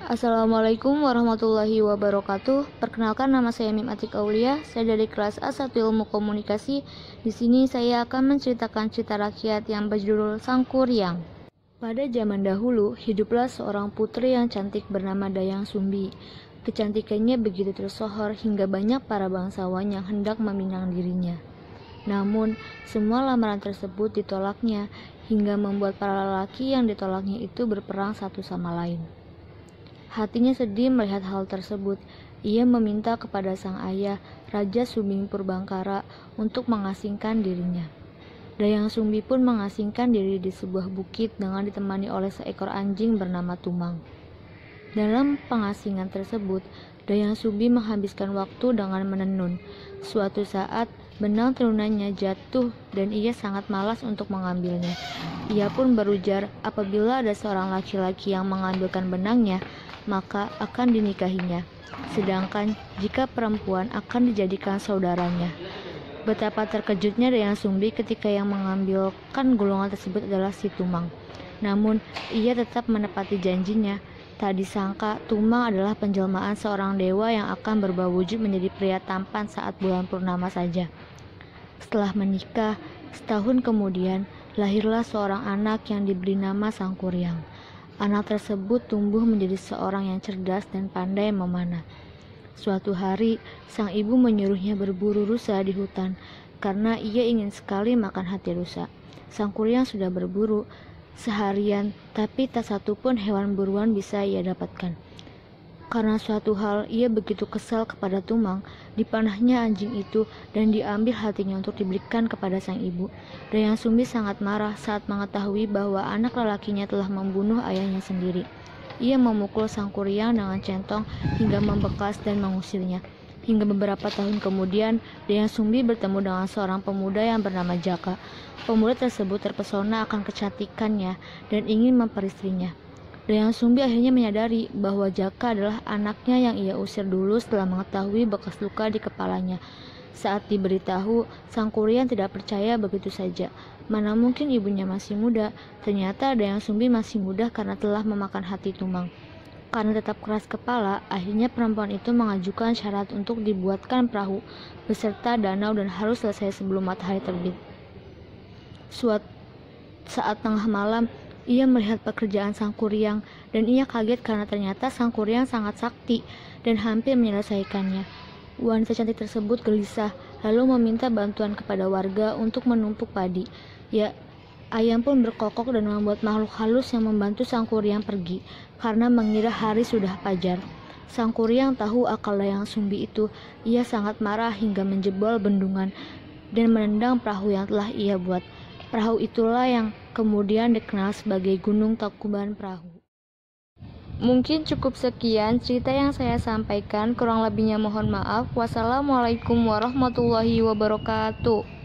Assalamualaikum warahmatullahi wabarakatuh. Perkenalkan, nama saya Mim Atik Aulia. Saya dari kelas A1 Ilmu Komunikasi. Di sini saya akan menceritakan cerita rakyat yang berjudul Sang Kuryang. Pada zaman dahulu, hiduplah seorang putri yang cantik bernama Dayang Sumbi. Kecantikannya begitu tersohor hingga banyak para bangsawan yang hendak meminang dirinya. Namun, semua lamaran tersebut ditolaknya hingga membuat para lelaki yang ditolaknya itu berperang satu sama lain. Hatinya sedih melihat hal tersebut. Ia meminta kepada sang ayah, Raja Sumbing Purbangkara, untuk mengasingkan dirinya. Dayang Sumbi pun mengasingkan diri di sebuah bukit dengan ditemani oleh seekor anjing bernama Tumang. Dalam pengasingan tersebut, Dayang Sumbi menghabiskan waktu dengan menenun. Suatu saat, benang tenunannya jatuh dan ia sangat malas untuk mengambilnya. Ia pun berujar apabila ada seorang laki-laki yang mengambilkan benangnya, maka akan dinikahinya. Sedangkan jika perempuan akan dijadikan saudaranya. Betapa terkejutnya Dayang Sumbi ketika yang mengambilkan golongan tersebut adalah si Tumang. Namun, ia tetap menepati janjinya. Tak disangka, Tumang adalah penjelmaan seorang dewa yang akan berubah wujud menjadi pria tampan saat bulan purnama saja. Setelah menikah, setahun kemudian, lahirlah seorang anak yang diberi nama Sang Kuryang. Anak tersebut tumbuh menjadi seorang yang cerdas dan pandai memanah. Suatu hari, sang ibu menyuruhnya berburu rusa di hutan karena ia ingin sekali makan hati rusa. Sang Kuryang sudah berburu seharian, tapi tak satu pun hewan buruan bisa ia dapatkan. Karena suatu hal, ia begitu kesal kepada Tumang, dipanahnya anjing itu dan diambil hatinya untuk diberikan kepada sang ibu. Dayang Sumbi sangat marah saat mengetahui bahwa anak lelakinya telah membunuh ayahnya sendiri. Ia memukul Sang Kuryang dengan centong hingga membekas dan mengusirnya. Hingga beberapa tahun kemudian, Dayang Sumbi bertemu dengan seorang pemuda yang bernama Jaka. Pemuda tersebut terpesona akan kecantikannya dan ingin memperistrinya. Dayang Sumbi akhirnya menyadari bahwa Jaka adalah anaknya yang ia usir dulu setelah mengetahui bekas luka di kepalanya. Saat diberitahu, Sang Kuryang tidak percaya begitu saja. Mana mungkin ibunya masih muda. Ternyata Dayang Sumbi masih muda karena telah memakan hati Tumang. Karena tetap keras kepala, akhirnya perempuan itu mengajukan syarat untuk dibuatkan perahu beserta danau dan harus selesai sebelum matahari terbit. Saat tengah malam, ia melihat pekerjaan Sang Kuryang dan ia kaget karena ternyata Sang Kuryang sangat sakti dan hampir menyelesaikannya. Wanita cantik tersebut gelisah lalu meminta bantuan kepada warga untuk menumpuk padi. Ya, ayam pun berkokok dan membuat makhluk halus yang membantu Sang Kuryang pergi karena mengira hari sudah fajar. Sang Kuryang tahu akal Dayang Sumbi itu. Ia sangat marah hingga menjebol bendungan dan menendang perahu yang telah ia buat. Perahu itulah yang kemudian dikenal sebagai Gunung Tangkuban Perahu. Mungkin cukup sekian cerita yang saya sampaikan, kurang lebihnya mohon maaf. Wassalamualaikum warahmatullahi wabarakatuh.